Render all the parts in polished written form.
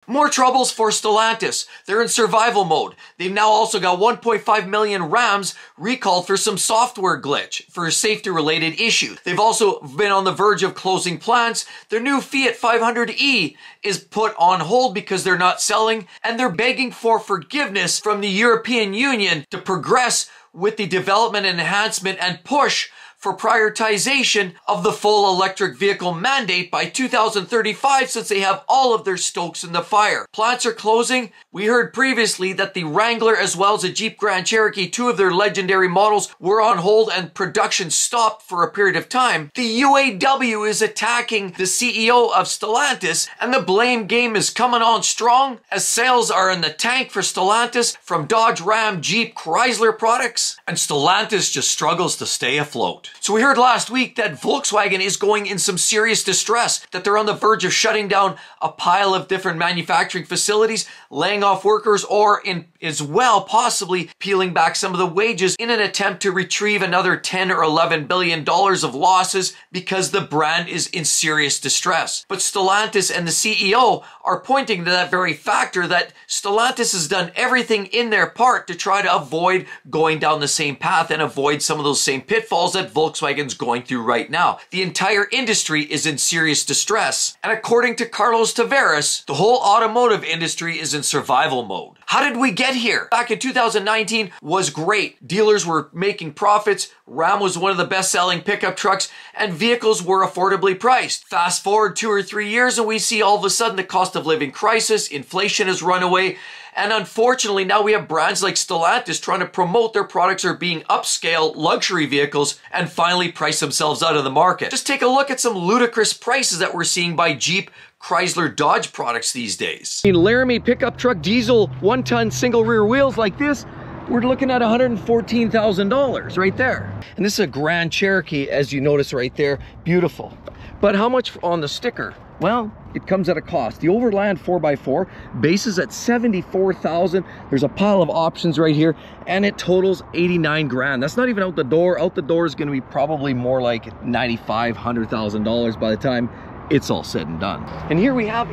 More troubles for Stellantis. They're in survival mode. They've now also got 1.5 million Rams recalled for some software glitch for safety-related issues. They've also been on the verge of closing plants. Their new Fiat 500e is put on hold because they're not selling, and they're begging for forgiveness from the European Union to progress with the development, enhancement, and push for prioritization of the full electric vehicle mandate by 2035, since they have all of their stokes in the fire. Plants are closing. We heard previously that the Wrangler as well as the Jeep Grand Cherokee, two of their legendary models, were on hold and production stopped for a period of time. The UAW is attacking the CEO of Stellantis, and the blame game is coming on strong as sales are in the tank for Stellantis from Dodge, Ram, Jeep, Chrysler products, and Stellantis just struggles to stay afloat. So we heard last week that Volkswagen is going in some serious distress, that they're on the verge of shutting down a pile of different manufacturing facilities, laying off workers, or as well possibly peeling back some of the wages in an attempt to retrieve another 10 or 11 billion dollars of losses because the brand is in serious distress. But Stellantis and the CEO are pointing to that very factor, that Stellantis has done everything in their part to try to avoid going down the same path and avoid some of those same pitfalls that Volkswagen's going through right now. The entire industry is in serious distress. And according to Carlos Tavares, the whole automotive industry is in survival mode. How did we get here? Back in 2019 was great. Dealers were making profits. Ram was one of the best-selling pickup trucks, and vehicles were affordably priced. Fast forward 2 or 3 years and we see all of a sudden the cost of living crisis, inflation has run away, and unfortunately now we have brands like Stellantis trying to promote their products are being upscale luxury vehicles and finally price themselves out of the market. Just take a look at some ludicrous prices that we're seeing by Jeep, Chrysler, Dodge products these days. In Laramie pickup truck diesel 1-ton single rear wheels like this, we're looking at $114,000 right there. And this is a Grand Cherokee, as you notice right there. Beautiful. But how much on the sticker? Well, it comes at a cost. The Overland 4x4 base is at $74,000. There's a pile of options right here, and it totals 89 grand. That's not even out the door. Out the door is going to be probably more like $95,000, $100,000 by the time it's all said and done. And here we have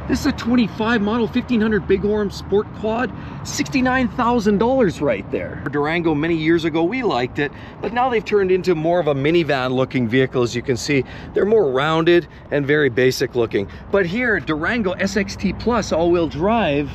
this is a 25 model 1500 Bighorn Sport Quad, $69,000 right there. Durango many years ago, we liked it, but now they've turned into more of a minivan looking vehicle. As you can see, they're more rounded and very basic looking. But here, Durango SXT Plus all-wheel drive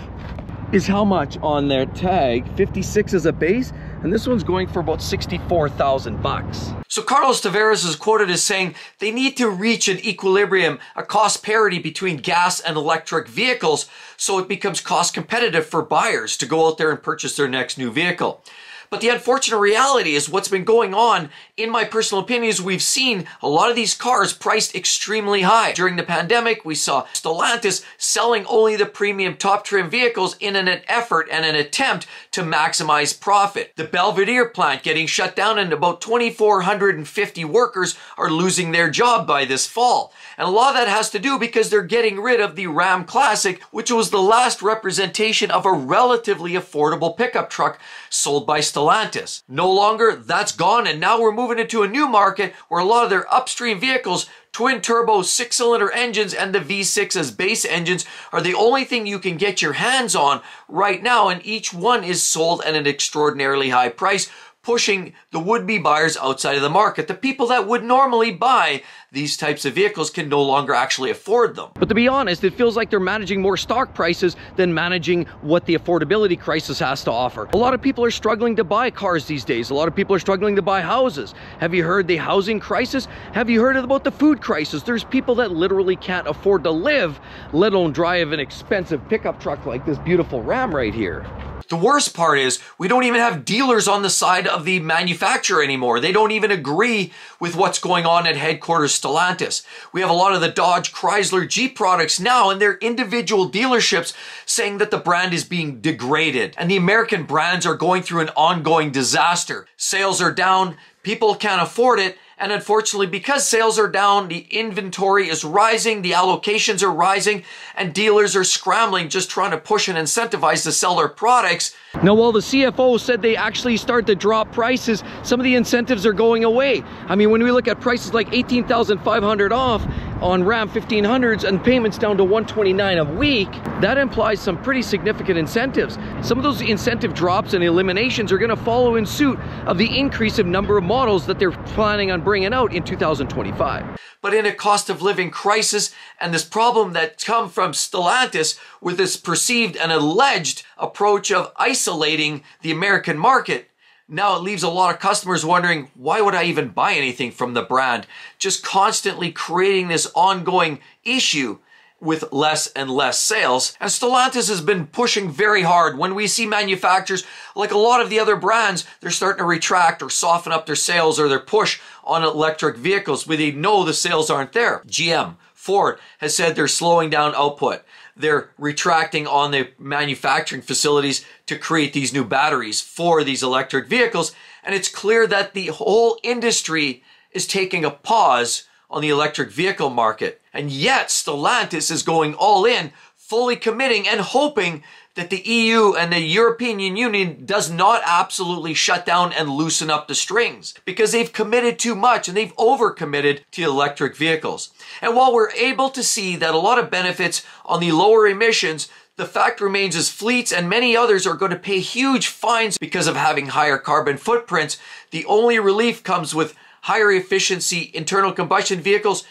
is how much on their tag? 56 as a base, and this one's going for about 64,000 bucks. So Carlos Tavares is quoted as saying they need to reach an equilibrium, a cost parity between gas and electric vehicles so it becomes cost competitive for buyers to go out there and purchase their next new vehicle. But the unfortunate reality is what's been going on, in my personal opinion, is we've seen a lot of these cars priced extremely high. During the pandemic, we saw Stellantis selling only the premium top trim vehicles in an effort and an attempt to maximize profit. The Belvedere plant getting shut down, and about 2,450 workers are losing their job by this fall. And a lot of that has to do because they're getting rid of the Ram Classic, which was the last representation of a relatively affordable pickup truck sold by Stellantis. No longer, that's gone, and now we're moving into a new market where a lot of their upstream vehicles, twin turbo 6-cylinder engines and the V6 as base engines, are the only thing you can get your hands on right now, and each one is sold at an extraordinarily high price, pushing the would-be buyers outside of the market. The people that would normally buy these types of vehicles can no longer actually afford them. But to be honest, it feels like they're managing more stock prices than managing what the affordability crisis has to offer. A lot of people are struggling to buy cars these days. A lot of people are struggling to buy houses. Have you heard the housing crisis? Have you heard about the food crisis? There's people that literally can't afford to live, let alone drive an expensive pickup truck like this beautiful Ram right here. The worst part is we don't even have dealers on the side of the manufacturer anymore. They don't even agree with what's going on at headquarters Stellantis. We have a lot of the Dodge, Chrysler, Jeep products now in their individual dealerships saying that the brand is being degraded and the American brands are going through an ongoing disaster. Sales are down, people can't afford it, and unfortunately, because sales are down, the inventory is rising, the allocations are rising, and dealers are scrambling, just trying to push and incentivize to sell their products. Now, while the CFO said they actually start to drop prices, some of the incentives are going away. I mean, when we look at prices like $18,500 off on Ram 1500s and payments down to $129 a week, that implies some pretty significant incentives. Some of those incentive drops and eliminations are going to follow in suit of the increase of number of models that they're planning on bringing out in 2025. But in a cost of living crisis and this problem that come from Stellantis with this perceived and alleged approach of isolating the American market, now it leaves a lot of customers wondering, why would I even buy anything from the brand? Just constantly creating this ongoing issue with less and less sales. And Stellantis has been pushing very hard. When we see manufacturers, like a lot of the other brands, they're starting to retract or soften up their sales or their push on electric vehicles where they know the sales aren't there. GM, Ford has said they're slowing down output. They're retracting on the manufacturing facilities to create these new batteries for these electric vehicles. And it's clear that the whole industry is taking a pause on the electric vehicle market. And yet Stellantis is going all in, fully committing and hoping that the EU and the European Union does not absolutely shut down and loosen up the strings, because they've committed too much and they've overcommitted to electric vehicles. And while we're able to see that a lot of benefits on the lower emissions, the fact remains is fleets and many others are going to pay huge fines because of having higher carbon footprints. The only relief comes with higher efficiency internal combustion vehicles.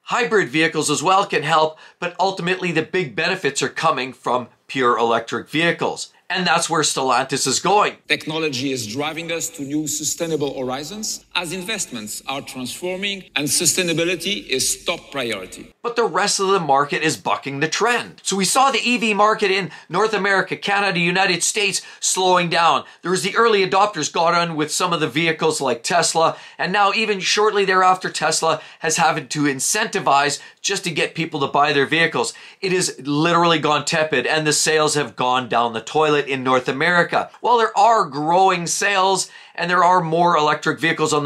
Hybrid vehicles as well can help, but ultimately the big benefits are coming from pure electric vehicles. And that's where Stellantis is going. Technology is driving us to new sustainable horizons as investments are transforming and sustainability is top priority. But the rest of the market is bucking the trend. So we saw the EV market in North America, Canada, United States slowing down. There was the early adopters got on with some of the vehicles like Tesla, and now even shortly thereafter Tesla has had to incentivize just to get people to buy their vehicles. It has literally gone tepid and the sales have gone down the toilet in North America. While there are growing sales and there are more electric vehicles on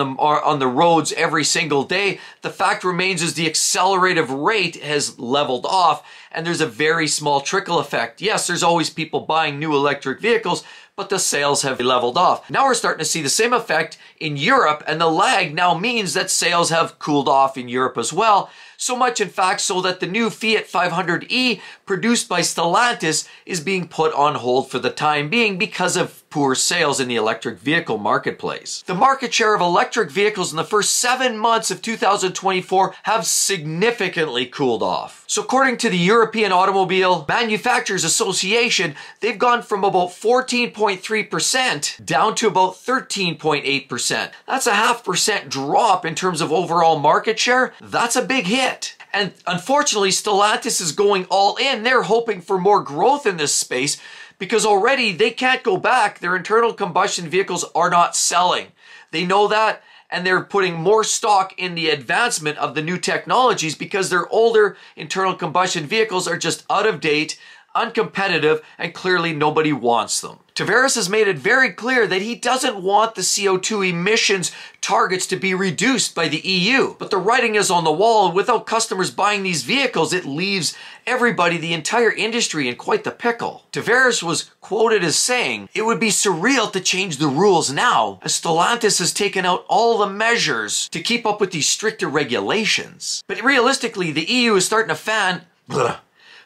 the roads every single day, the fact remains is the accelerative rate has leveled off and there's a very small trickle effect. Yes, there's always people buying new electric vehicles, but the sales have leveled off. Now we're starting to see the same effect in Europe, and the lag now means that sales have cooled off in Europe as well. So much, in fact, so that the new Fiat 500e produced by Stellantis is being put on hold for the time being because of poor sales in the electric vehicle marketplace. The market share of electric vehicles in the first 7 months of 2024 have significantly cooled off. So according to the European Automobile Manufacturers Association, they've gone from about 14.3% down to about 13.8%. That's a 0.5% drop in terms of overall market share. That's a big hit. And unfortunately, Stellantis is going all in. They're hoping for more growth in this space because already they can't go back. Their internal combustion vehicles are not selling. They know that, and they're putting more stock in the advancement of the new technologies because their older internal combustion vehicles are just out of date, uncompetitive, and clearly nobody wants them. Tavares has made it very clear that he doesn't want the CO2 emissions targets to be reduced by the EU. But the writing is on the wall, and without customers buying these vehicles, it leaves everybody, the entire industry, in quite the pickle. Tavares was quoted as saying, "It would be surreal to change the rules now, as Stellantis has taken out all the measures to keep up with these stricter regulations." But realistically, the EU is starting to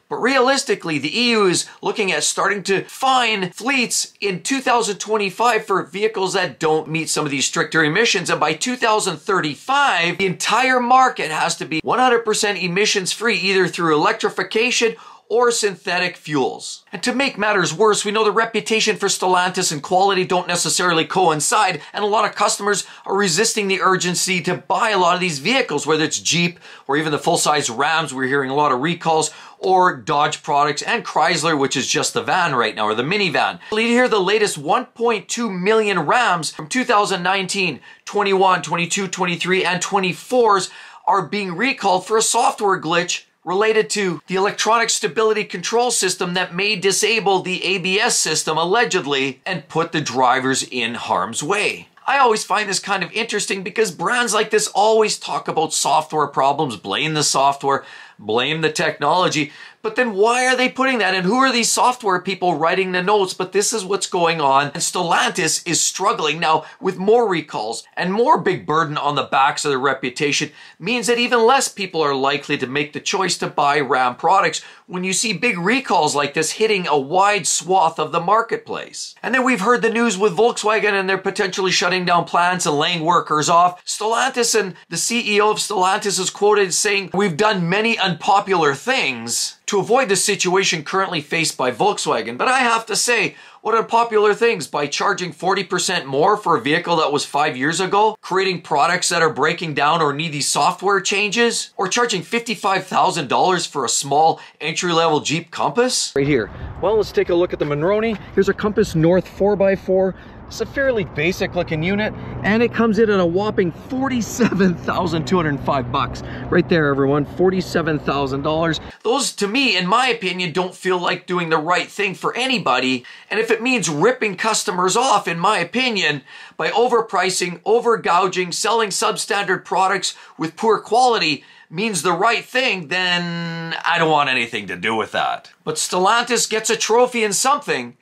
But realistically, the EU is looking at starting to fine fleets in 2025 for vehicles that don't meet some of these stricter emissions. And by 2035, the entire market has to be 100% emissions free, either through electrification or synthetic fuels. And to make matters worse, we know the reputation for Stellantis and quality don't necessarily coincide, and a lot of customers are resisting the urgency to buy a lot of these vehicles, whether it's Jeep or even the full-size Rams. We're hearing a lot of recalls, or Dodge products, and Chrysler, which is just the van right now, or the minivan. Here, the latest 1.2 million Rams from 2019, 21, 22, 23, and 24s are being recalled for a software glitch related to the electronic stability control system that may disable the ABS system, allegedly, and put the drivers in harm's way. I always find this kind of interesting because brands like this always talk about software problems, blame the software. blame the technology. But then why are they putting that? And who are these software people writing the notes? But this is what's going on. And Stellantis is struggling now with more recalls and more big burden on the backs of their reputation means that even less people are likely to make the choice to buy Ram products when you see big recalls like this hitting a wide swath of the marketplace. And then we've heard the news with Volkswagen and they're potentially shutting down plants and laying workers off. Stellantis and the CEO of Stellantis is quoted saying, "We've done many unpopular things to avoid the situation currently faced by Volkswagen." But I have to say, what unpopular things? By charging 40% more for a vehicle that was 5 years ago? Creating products that are breaking down or need these software changes? Or charging $55,000 for a small entry-level Jeep Compass? Right here. Well, let's take a look at the Monroney. Here's a Compass North 4x4. It's a fairly basic looking unit and it comes in at a whopping $47,205. Right there, everyone, $47,000. Those, to me, in my opinion, don't feel like doing the right thing for anybody. And if it means ripping customers off, in my opinion, by overpricing, overgouging, selling substandard products with poor quality, means the right thing, then I don't want anything to do with that. But Stellantis gets a trophy in something.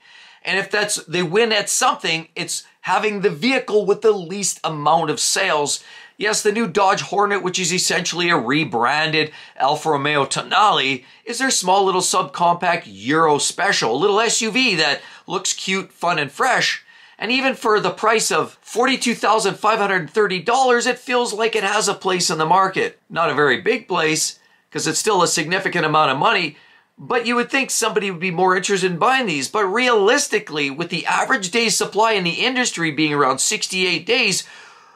And if they win at something, it's having the vehicle with the least amount of sales. Yes, the new Dodge Hornet, which is essentially a rebranded Alfa Romeo Tonale, is their small little subcompact Euro Special, a little SUV that looks cute, fun, and fresh. And even for the price of $42,530, it feels like it has a place in the market. Not a very big place, because it's still a significant amount of money, but you would think somebody would be more interested in buying these. But realistically, with the average days supply in the industry being around 68 days,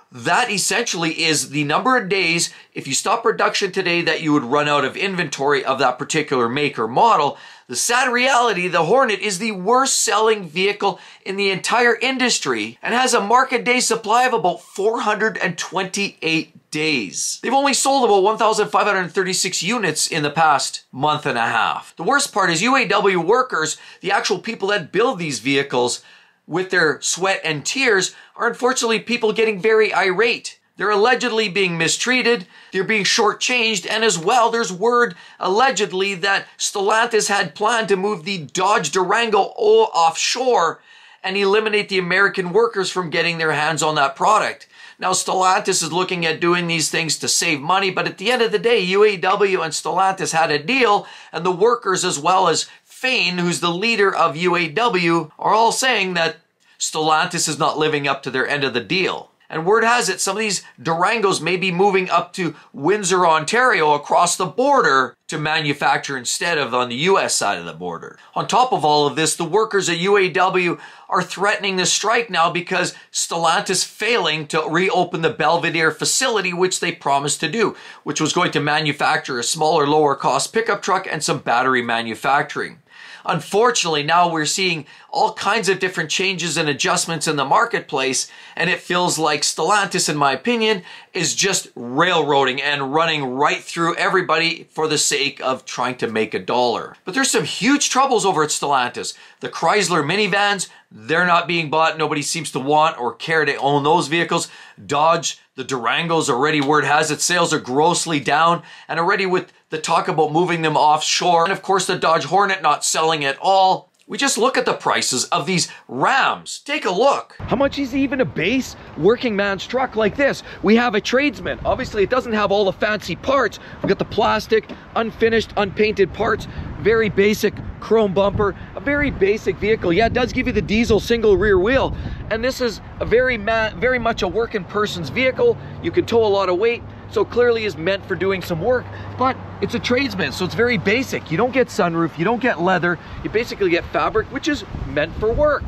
that essentially is the number of days, if you stop production today, that you would run out of inventory of that particular make or model. The sad reality, the Hornet is the worst selling vehicle in the entire industry and has a market day supply of about 428 days. They've only sold about 1,536 units in the past month and a half. The worst part is UAW workers, the actual people that build these vehicles with their sweat and tears, are unfortunately people getting very irate. They're allegedly being mistreated, they're being shortchanged, and as well, there's word allegedly that Stellantis had planned to move the Dodge Durango offshore and eliminate the American workers from getting their hands on that product. Now, Stellantis is looking at doing these things to save money, but at the end of the day, UAW and Stellantis had a deal, and the workers, as well as Fain, who's the leader of UAW, are all saying that Stellantis is not living up to their end of the deal. And word has it, some of these Durangos may be moving up to Windsor, Ontario, across the border to manufacture instead of on the US side of the border. On top of all of this, the workers at UAW are threatening the strike now because Stellantis failing to reopen the Belvedere facility, which they promised to do, which was going to manufacture a smaller, lower cost pickup truck and some battery manufacturing. Unfortunately, now we're seeing all kinds of different changes and adjustments in the marketplace, and it feels like Stellantis, in my opinion, is just railroading and running right through everybody for the sake of trying to make a dollar. But there's some huge troubles over at Stellantis. The Chrysler minivans, they're not being bought. Nobody seems to want or care to own those vehicles. Dodge, the Durangos, already word has it, sales are grossly down, and already with the talk about moving them offshore, and of course the Dodge Hornet not selling at all. We just look at the prices of these Rams. Take a look. How much is even a base working man's truck like this? We have a tradesman. Obviously, it doesn't have all the fancy parts. We've got the plastic, unfinished, unpainted parts, very basic chrome bumper, a very basic vehicle. Yeah, it does give you the diesel single rear wheel. And this is a very much a working person's vehicle. You can tow a lot of weight. So clearly is meant for doing some work, but it's a tradesman, so it's very basic. You don't get sunroof, you don't get leather, you basically get fabric, which is meant for work.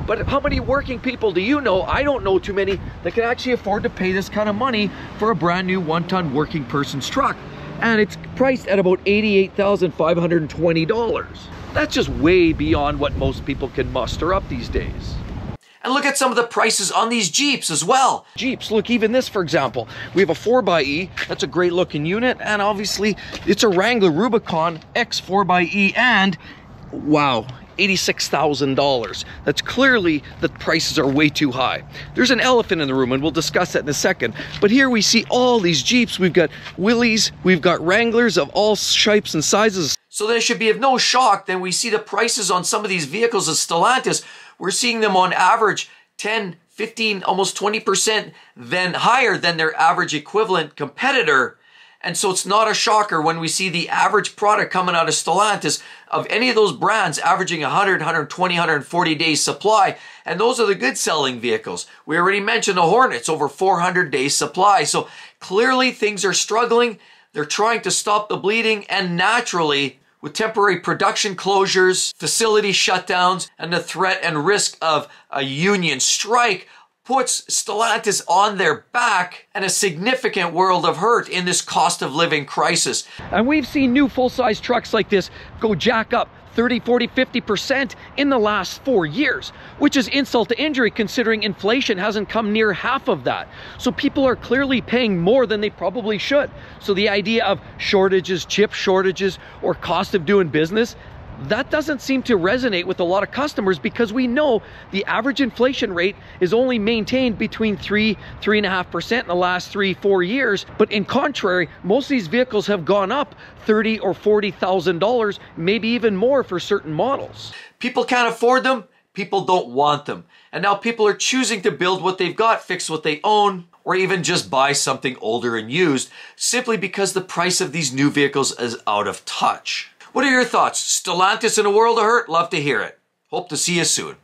But how many working people do you know? I don't know too many that can actually afford to pay this kind of money for a brand new one-ton working person's truck. And it's priced at about $88,520. That's just way beyond what most people can muster up these days. And look at some of the prices on these Jeeps as well. Jeeps, look, even this, for example. We have a 4xe, that's a great looking unit, and obviously it's a Wrangler Rubicon X 4xe, and Wow, $86,000. That's clearly the prices are way too high. There's an elephant in the room, and we'll discuss that in a second. But here we see all these Jeeps. We've got Willys, we've got Wranglers of all shapes and sizes. So there should be of no shock that we see the prices on some of these vehicles of Stellantis. We're seeing them on average 10, 15, almost 20% then higher than their average equivalent competitor. And so it's not a shocker when we see the average product coming out of Stellantis of any of those brands averaging 100, 120, 140 days supply. And those are the good selling vehicles. We already mentioned the Hornets, over 400 days supply. So clearly things are struggling. They're trying to stop the bleeding, and naturally, with temporary production closures, facility shutdowns, and the threat and risk of a union strike, puts Stellantis on their back and a significant world of hurt in this cost of living crisis. And we've seen new full-size trucks like this go jack up 30, 40, 50% in the last 4 years, which is insult to injury considering inflation hasn't come near half of that. So people are clearly paying more than they probably should. So the idea of shortages, chip shortages, or cost of doing business, that doesn't seem to resonate with a lot of customers, because we know the average inflation rate is only maintained between 3.5% in the last 3-4 years. But in contrary, most of these vehicles have gone up $30,000 or $40,000, maybe even more for certain models. People can't afford them. People don't want them. And now people are choosing to build what they've got, fix what they own, or even just buy something older and used, simply because the price of these new vehicles is out of touch. What are your thoughts? Stellantis in a world of hurt? Love to hear it. Hope to see you soon.